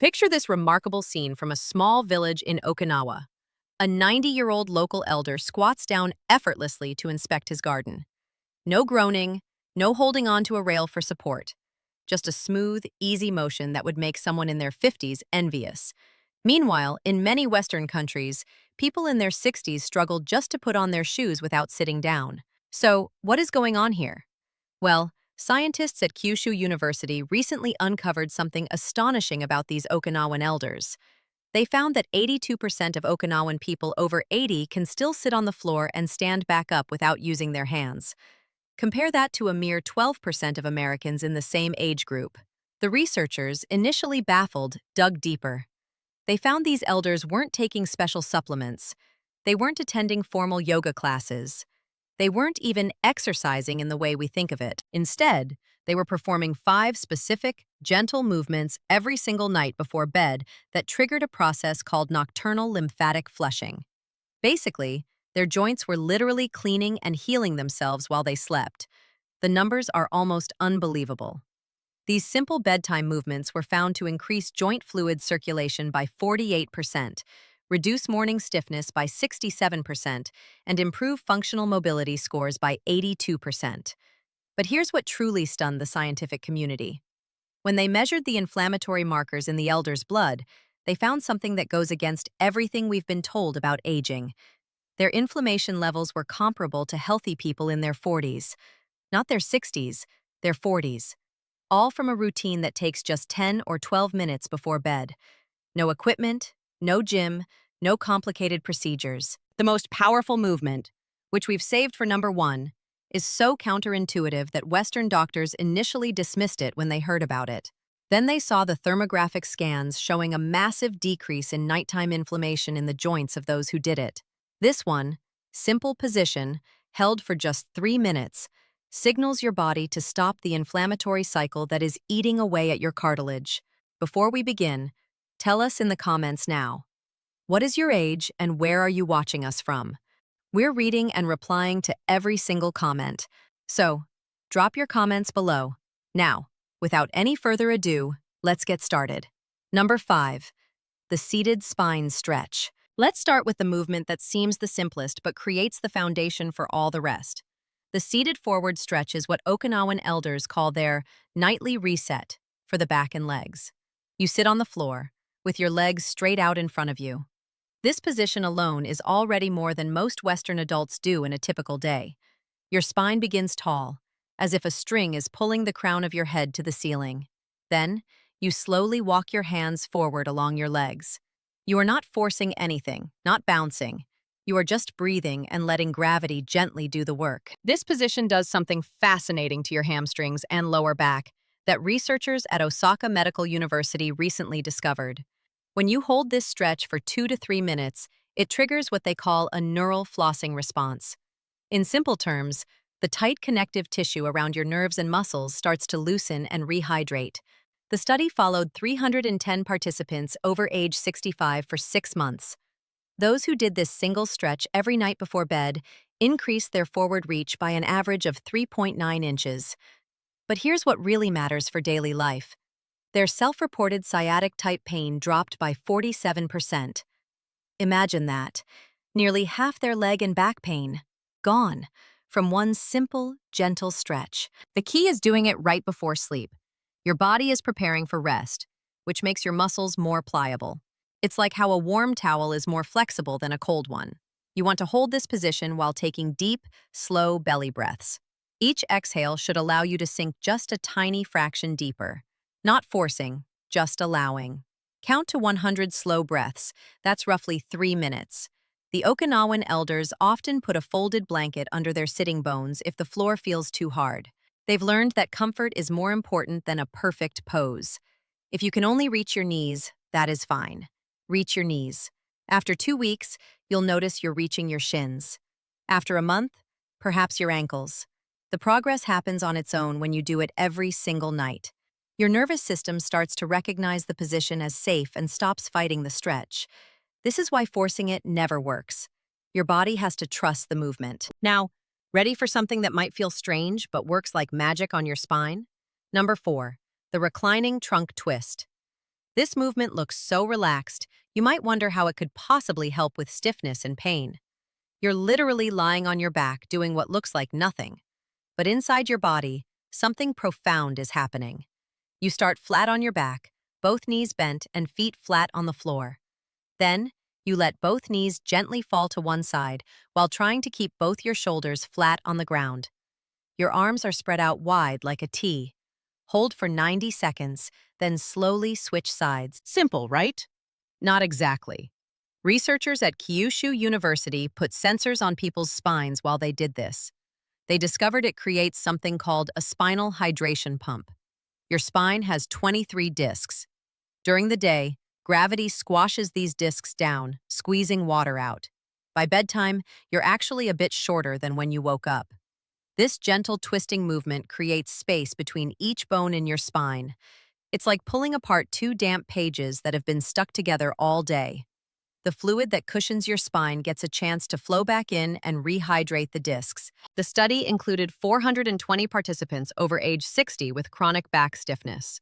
Picture this remarkable scene from a small village in Okinawa. A 90-year-old local elder squats down effortlessly to inspect his garden. No groaning, no holding on to a rail for support. Just a smooth, easy motion that would make someone in their 50s envious. Meanwhile, in many Western countries, people in their 60s struggle just to put on their shoes without sitting down. So, what is going on here? Well, scientists at Kyushu University recently uncovered something astonishing about these Okinawan elders. They found that 82% of Okinawan people over 80 can still sit on the floor and stand back up without using their hands. Compare that to a mere 12% of Americans in the same age group. The researchers, initially baffled, dug deeper. They found these elders weren't taking special supplements. They weren't attending formal yoga classes. They weren't even exercising in the way we think of it. Instead, they were performing 5 specific, gentle movements every single night before bed that triggered a process called nocturnal lymphatic flushing. Basically, their joints were literally cleaning and healing themselves while they slept. The numbers are almost unbelievable. These simple bedtime movements were found to increase joint fluid circulation by 48%, reduce morning stiffness by 67%, and improve functional mobility scores by 82%. But here's what truly stunned the scientific community. When they measured the inflammatory markers in the elder's blood, they found something that goes against everything we've been told about aging. Their inflammation levels were comparable to healthy people in their 40s. Not their 60s, their 40s. All from a routine that takes just 10 or 12 minutes before bed. No equipment, no gym, no complicated procedures. The most powerful movement, which we've saved for number 1, is so counterintuitive that Western doctors initially dismissed it when they heard about it. Then they saw the thermographic scans showing a massive decrease in nighttime inflammation in the joints of those who did it. This one, simple position, held for just 3 minutes, signals your body to stop the inflammatory cycle that is eating away at your cartilage. Before we begin, tell us in the comments now. What is your age and where are you watching us from? We're reading and replying to every single comment. So, drop your comments below. Now, without any further ado, let's get started. Number 5. The seated spine stretch. Let's start with the movement that seems the simplest but creates the foundation for all the rest. The seated forward stretch is what Okinawan elders call their nightly reset for the back and legs. You sit on the floor, with your legs straight out in front of you. This position alone is already more than most Western adults do in a typical day. Your spine begins tall, as if a string is pulling the crown of your head to the ceiling. Then, you slowly walk your hands forward along your legs. You are not forcing anything, not bouncing. You are just breathing and letting gravity gently do the work. This position does something fascinating to your hamstrings and lower back that researchers at Osaka Medical University recently discovered. When you hold this stretch for 2 to 3 minutes, it triggers what they call a neural flossing response. In simple terms, the tight connective tissue around your nerves and muscles starts to loosen and rehydrate. The study followed 310 participants over age 65 for 6 months. Those who did this single stretch every night before bed increased their forward reach by an average of 3.9 inches. But here's what really matters for daily life. Their self-reported sciatic-type pain dropped by 47%. Imagine that. Nearly half their leg and back pain, gone, from one simple, gentle stretch. The key is doing it right before sleep. Your body is preparing for rest, which makes your muscles more pliable. It's like how a warm towel is more flexible than a cold one. You want to hold this position while taking deep, slow belly breaths. Each exhale should allow you to sink just a tiny fraction deeper. Not forcing, just allowing. Count to 100 slow breaths. That's roughly 3 minutes. The Okinawan elders often put a folded blanket under their sitting bones if the floor feels too hard. They've learned that comfort is more important than a perfect pose. If you can only reach your knees, that is fine. Reach your knees. After 2 weeks, you'll notice you're reaching your shins. After a month, perhaps your ankles. The progress happens on its own when you do it every single night. Your nervous system starts to recognize the position as safe and stops fighting the stretch. This is why forcing it never works. Your body has to trust the movement. Now, ready for something that might feel strange but works like magic on your spine? Number 4, the reclining trunk twist. This movement looks so relaxed, you might wonder how it could possibly help with stiffness and pain. You're literally lying on your back doing what looks like nothing. But inside your body, something profound is happening. You start flat on your back, both knees bent and feet flat on the floor. Then, you let both knees gently fall to one side while trying to keep both your shoulders flat on the ground. Your arms are spread out wide like a T. Hold for 90 seconds, then slowly switch sides. Simple, right? Not exactly. Researchers at Kyushu University put sensors on people's spines while they did this. They discovered it creates something called a spinal hydration pump. Your spine has 23 discs. During the day, gravity squashes these discs down, squeezing water out. By bedtime, you're actually a bit shorter than when you woke up. This gentle twisting movement creates space between each bone in your spine. It's like pulling apart two damp pages that have been stuck together all day. The fluid that cushions your spine gets a chance to flow back in and rehydrate the discs. The study included 420 participants over age 60 with chronic back stiffness.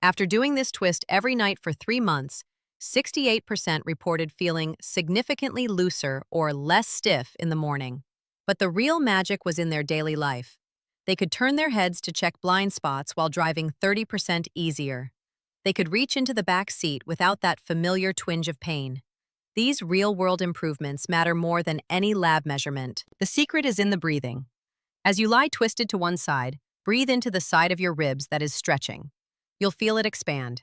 After doing this twist every night for 3 months, 68% reported feeling significantly looser or less stiff in the morning. But the real magic was in their daily life. They could turn their heads to check blind spots while driving 30% easier. They could reach into the back seat without that familiar twinge of pain. These real-world improvements matter more than any lab measurement. The secret is in the breathing. As you lie twisted to one side, breathe into the side of your ribs that is stretching. You'll feel it expand.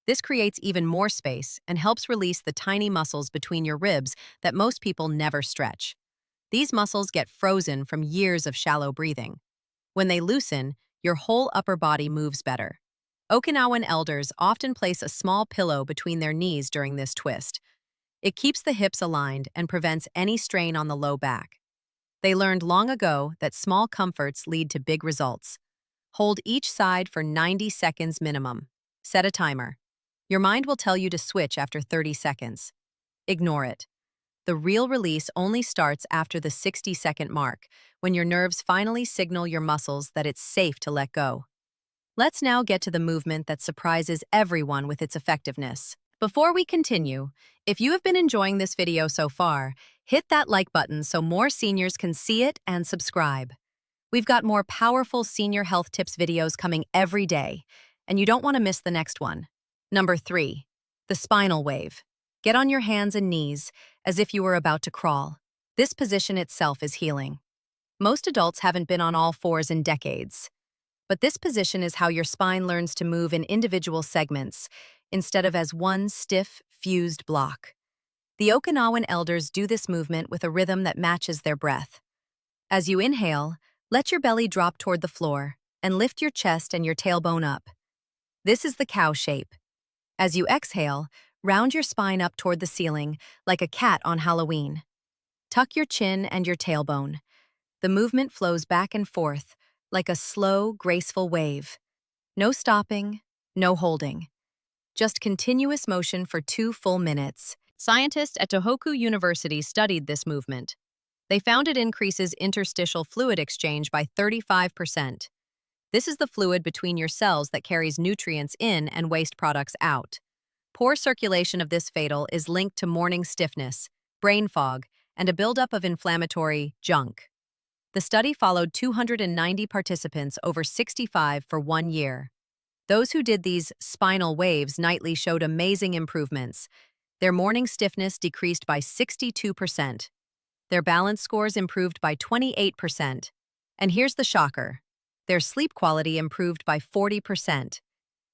This creates even more space and helps release the tiny muscles between your ribs that most people never stretch. These muscles get frozen from years of shallow breathing. When they loosen, your whole upper body moves better. Okinawan elders often place a small pillow between their knees during this twist. It keeps the hips aligned and prevents any strain on the low back. They learned long ago that small comforts lead to big results. Hold each side for 90 seconds minimum. Set a timer. Your mind will tell you to switch after 30 seconds. Ignore it. The real release only starts after the 60-second mark, when your nerves finally signal your muscles that it's safe to let go. Let's now get to the movement that surprises everyone with its effectiveness. Before we continue, if you have been enjoying this video so far, hit that like button so more seniors can see it and subscribe. We've got more powerful senior health tips videos coming every day, and you don't want to miss the next one. Number 3, the spinal wave. Get on your hands and knees as if you were about to crawl. This position itself is healing. Most adults haven't been on all fours in decades. But this position is how your spine learns to move in individual segments, instead of as one stiff, fused block. The Okinawan elders do this movement with a rhythm that matches their breath. As you inhale, let your belly drop toward the floor and lift your chest and your tailbone up. This is the cow shape. As you exhale, round your spine up toward the ceiling like a cat on Halloween. Tuck your chin and your tailbone. The movement flows back and forth like a slow, graceful wave. No stopping, no holding. Just continuous motion for 2 full minutes. Scientists at Tohoku University studied this movement. They found it increases interstitial fluid exchange by 35%. This is the fluid between your cells that carries nutrients in and waste products out. Poor circulation of this fatal is linked to morning stiffness, brain fog, and a buildup of inflammatory junk. The study followed 290 participants over 65 for 1 year. Those who did these spinal waves nightly showed amazing improvements. Their morning stiffness decreased by 62%. Their balance scores improved by 28%. And here's the shocker. Their sleep quality improved by 40%.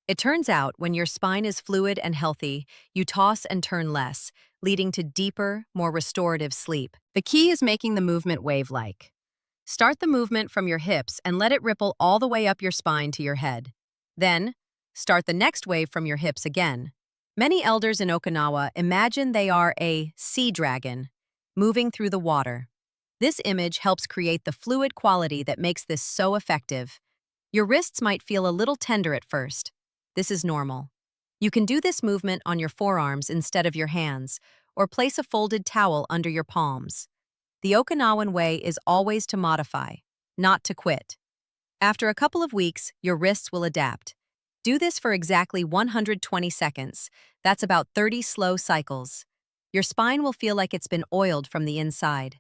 It turns out when your spine is fluid and healthy, you toss and turn less, leading to deeper, more restorative sleep. The key is making the movement wave-like. Start the movement from your hips and let it ripple all the way up your spine to your head. Then, start the next wave from your hips again. Many elders in Okinawa imagine they are a sea dragon, moving through the water. This image helps create the fluid quality that makes this so effective. Your wrists might feel a little tender at first. This is normal. You can do this movement on your forearms instead of your hands, or place a folded towel under your palms. The Okinawan way is always to modify, not to quit. After a couple of weeks, your wrists will adapt. Do this for exactly 120 seconds. That's about 30 slow cycles. Your spine will feel like it's been oiled from the inside.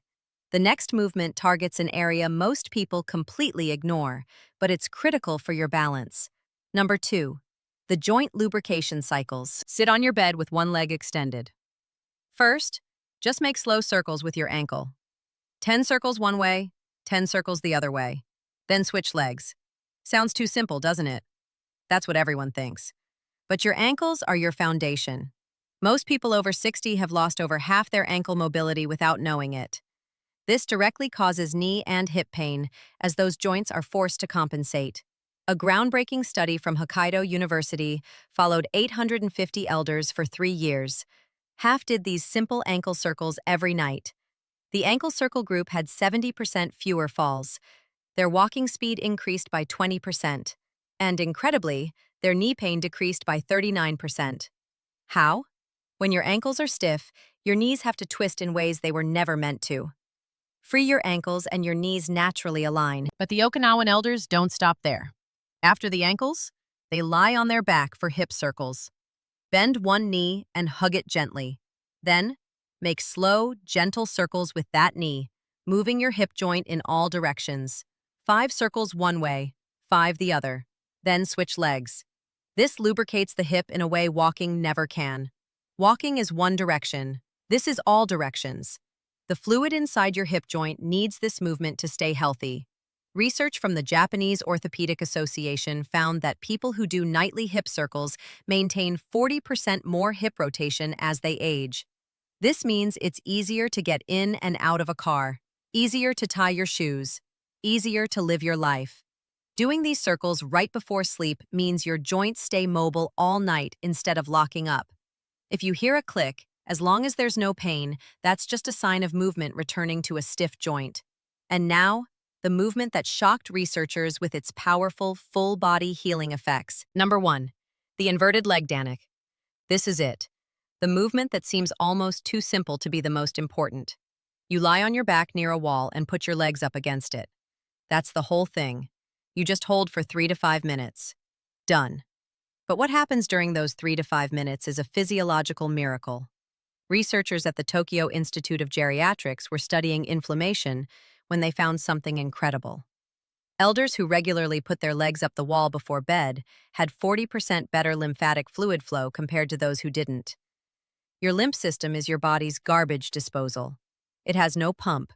The next movement targets an area most people completely ignore, but it's critical for your balance. Number 2. The joint lubrication cycles. Sit on your bed with one leg extended. First, just make slow circles with your ankle. 10 circles one way, 10 circles the other way. Then switch legs. Sounds too simple, doesn't it? That's what everyone thinks. But your ankles are your foundation. Most people over 60 have lost over half their ankle mobility without knowing it. This directly causes knee and hip pain, as those joints are forced to compensate. A groundbreaking study from Hokkaido University followed 850 elders for 3 years. Half did these simple ankle circles every night. The ankle circle group had 70% fewer falls. Their walking speed increased by 20%. And incredibly, their knee pain decreased by 39%. How? When your ankles are stiff, your knees have to twist in ways they were never meant to. Free your ankles and your knees naturally align. But the Okinawan elders don't stop there. After the ankles, they lie on their back for hip circles. Bend one knee and hug it gently. Then, make slow, gentle circles with that knee, moving your hip joint in all directions. 5 circles one way, 5 the other. Then switch legs. This lubricates the hip in a way walking never can. Walking is one direction. This is all directions. The fluid inside your hip joint needs this movement to stay healthy. Research from the Japanese Orthopedic Association found that people who do nightly hip circles maintain 40% more hip rotation as they age. This means it's easier to get in and out of a car, easier to tie your shoes, easier to live your life. Doing these circles right before sleep means your joints stay mobile all night instead of locking up. If you hear a click, as long as there's no pain, that's just a sign of movement returning to a stiff joint. And now, the movement that shocked researchers with its powerful, full-body healing effects. Number 1. The inverted leg Danik. This is it. The movement that seems almost too simple to be the most important. You lie on your back near a wall and put your legs up against it. That's the whole thing. You just hold for 3 to 5 minutes. Done. But what happens during those 3 to 5 minutes is a physiological miracle. Researchers at the Tokyo Institute of Geriatrics were studying inflammation when they found something incredible. Elders who regularly put their legs up the wall before bed had 40% better lymphatic fluid flow compared to those who didn't. Your lymph system is your body's garbage disposal. It has no pump.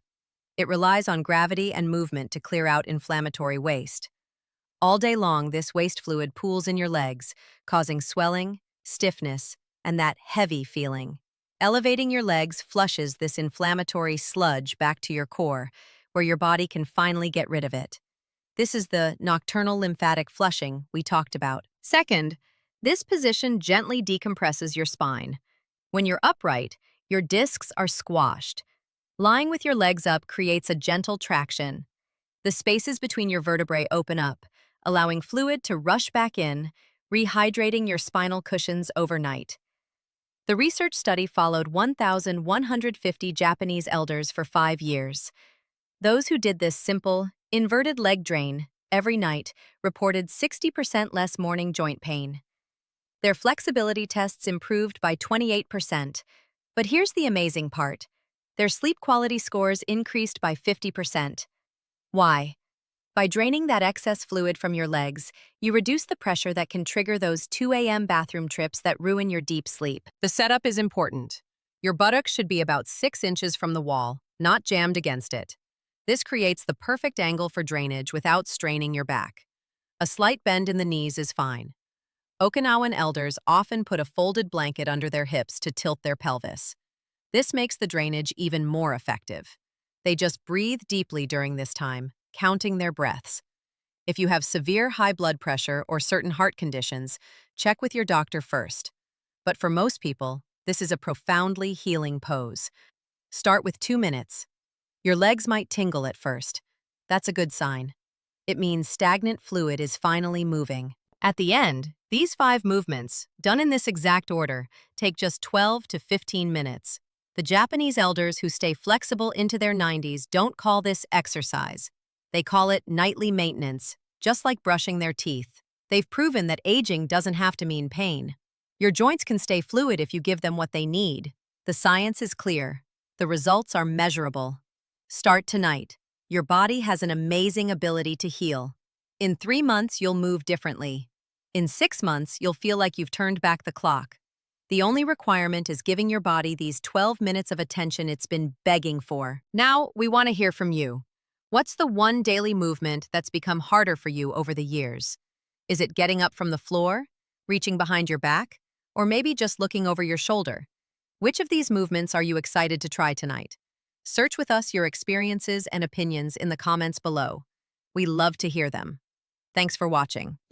It relies on gravity and movement to clear out inflammatory waste. All day long, this waste fluid pools in your legs, causing swelling, stiffness, and that heavy feeling. Elevating your legs flushes this inflammatory sludge back to your core, where your body can finally get rid of it. This is the nocturnal lymphatic flushing we talked about. Second, this position gently decompresses your spine. When you're upright, your discs are squashed. Lying with your legs up creates a gentle traction. The spaces between your vertebrae open up, allowing fluid to rush back in, rehydrating your spinal cushions overnight. The research study followed 1,150 Japanese elders for 5 years. Those who did this simple, inverted leg drain every night reported 60% less morning joint pain. Their flexibility tests improved by 28%. But here's the amazing part. Their sleep quality scores increased by 50%. Why? By draining that excess fluid from your legs, you reduce the pressure that can trigger those 2 a.m. bathroom trips that ruin your deep sleep. The setup is important. Your buttocks should be about 6 inches from the wall, not jammed against it. This creates the perfect angle for drainage without straining your back. A slight bend in the knees is fine. Okinawan elders often put a folded blanket under their hips to tilt their pelvis. This makes the drainage even more effective. They just breathe deeply during this time, counting their breaths. If you have severe high blood pressure or certain heart conditions, check with your doctor first. But for most people, this is a profoundly healing pose. Start with 2 minutes. Your legs might tingle at first. That's a good sign. It means stagnant fluid is finally moving. At the end, these 5 movements, done in this exact order, take just 12 to 15 minutes. The Japanese elders who stay flexible into their 90s don't call this exercise. They call it nightly maintenance, just like brushing their teeth. They've proven that aging doesn't have to mean pain. Your joints can stay fluid if you give them what they need. The science is clear. The results are measurable. Start tonight. Your body has an amazing ability to heal. In 3 months, you'll move differently. In 6 months, you'll feel like you've turned back the clock. The only requirement is giving your body these 12 minutes of attention it's been begging for. Now, we want to hear from you. What's the one daily movement that's become harder for you over the years? Is it getting up from the floor, reaching behind your back, or maybe just looking over your shoulder? Which of these movements are you excited to try tonight? Search with us your experiences and opinions in the comments below. We love to hear them. Thanks for watching.